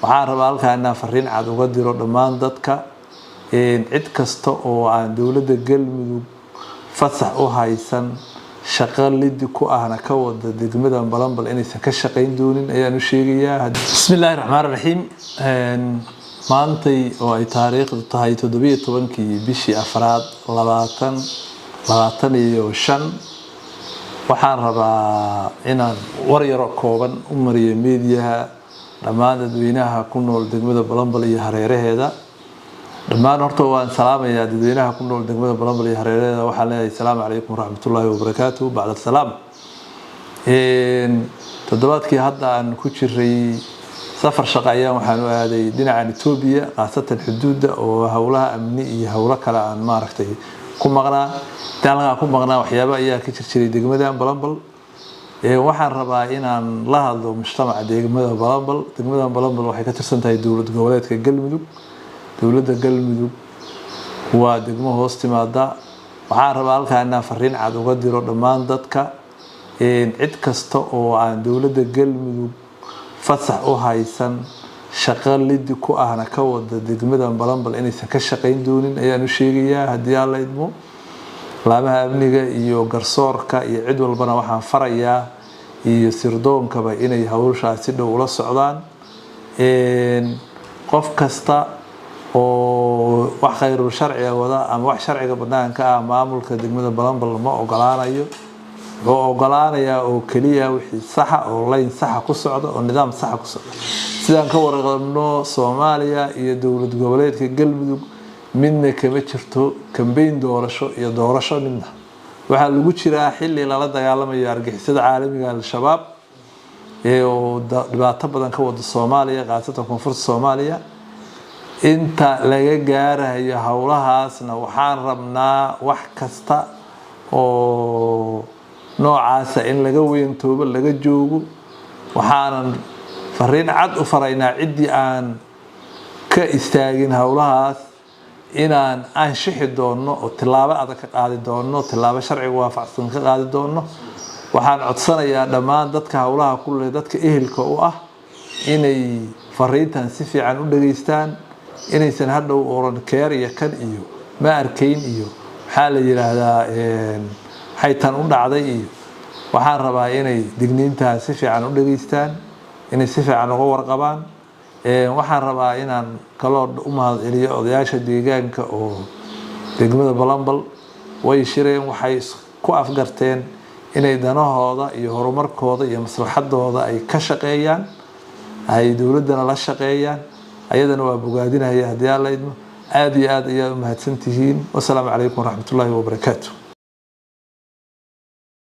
waxaan rabaa halkaan inaan fariin cad uga diro dhammaan dadka cid kasta oo aan dawladda Galmudug fasax u haysan shaqo lid ku ahna ka wada degmada Balambal inaysan ka shaqeyn doonin ayaan u sheegayaa. Bismillaahir Rahmaanir Rahiim. maantay oo ay taariikhdu tahay 17kii bishii afraad 2025 waxaan rabaa inaan war yar oo kooban u mariyo meediyaha dhammaan dadweynaha ku nool degmada Balambal iyo hareeraheeda. dhammaan horta waan salaamayaa dadweynaha ku nool degmada Balambal iyo hareeraheeda. waxaan leeyahay assalaamu calaykum waraxmatullaahi wabarakaatuh. bacda salaam. toddobaadkii hadda aan ku jiray safar shaqo ayaan waxaan u aaday dhinaca Itoobiya qaasatan xuduudda oo hawlaha amni iyo hawlo kale aan maaragtay ku maqnaa. daalka ku maqnaa waxyaabo ayaa ka jiray degmada Balambal. waxaan rabaa inaan la hadlo mujtamaca degmada Balambal. degmada Balambal waxay ka tirsan tahay dawlad goboleedka Galmudug. dawladda Galmudug waa degmo hoos timaada. waxaan rabaa halkaan inaan fariin cad uga diro dhammaan dadka cid kasta oo aan dawladda Galmudug fasax u haysan shaqo lid ku ahna ka wada degmada Balambal inaysan ka shaqeyn doonin ayaan u sheegayaa haddii aan la idmo. laamaha amniga iyo garsoorka iyo cid walbana waxaan farayaa iyo sirdoonkaba inay hawshaas si dhow ula socdaan. qof kasta oo wax khayr sharci wada ama wax sharciga banaanka ah maamulka degmada Balambal ma ogolaanayo. oo ogolaanaya oo kaliya wixii sax oo line sax ku socdo oo nidaam sax ku socdo. sidaan ka warqabno Soomaaliya iyo dawlad goboleedka Galmudug midna kama jirto kambeyn doorasho iyo doorasho midna. waxaa lagu jiraa xilli lala dagaalamayo argixisada caalamiga al-shabaab oo dhibaato badan ka wada Soomaaliya qaasatan koonfurta Soomaaliya. inta laga gaarayo hawlahaasna waxaan rabnaa wax kasta oo noocaas in laga weentoobo laga joogo. waxaan fariin cad u faraynaa cidii aan ka istaagin hawlahaas inaan shixi doono oo tilaabo adag ka qaadi doono, tilaabo sharciga waafaqsan ka qaadi doono. waxaan codsanayaa dhammaan dadka hawlaha ku leh dadka ehelka u ah inay fariintan si fiican u dhageystaan, inaysan hadhow oran keer iyo kan iyo ma arkayn iyo waxa la yiraahdaa waxay tan u dhacday iyo waxaan rabaa inay digniinta si fiican u dhageystaan, inay si fiican uga warqabaan. waxaan rabaa inaan kaloo u mahadceliyo odayaasha deegaanka oo degmada Balambal way shireen, waxay ku afgarteen inay danahooda iyo horumarkooda iyo maslaxadooda ay ka shaqeeyaan, ay dawladana la shaqeeyaan. ayadana waa bogaadinaya haddii aan la idmo. aad iyo aad ayaa u mahadsantihiin. wassalaamu calaykum waraxmatullaahi wabarakaatuh.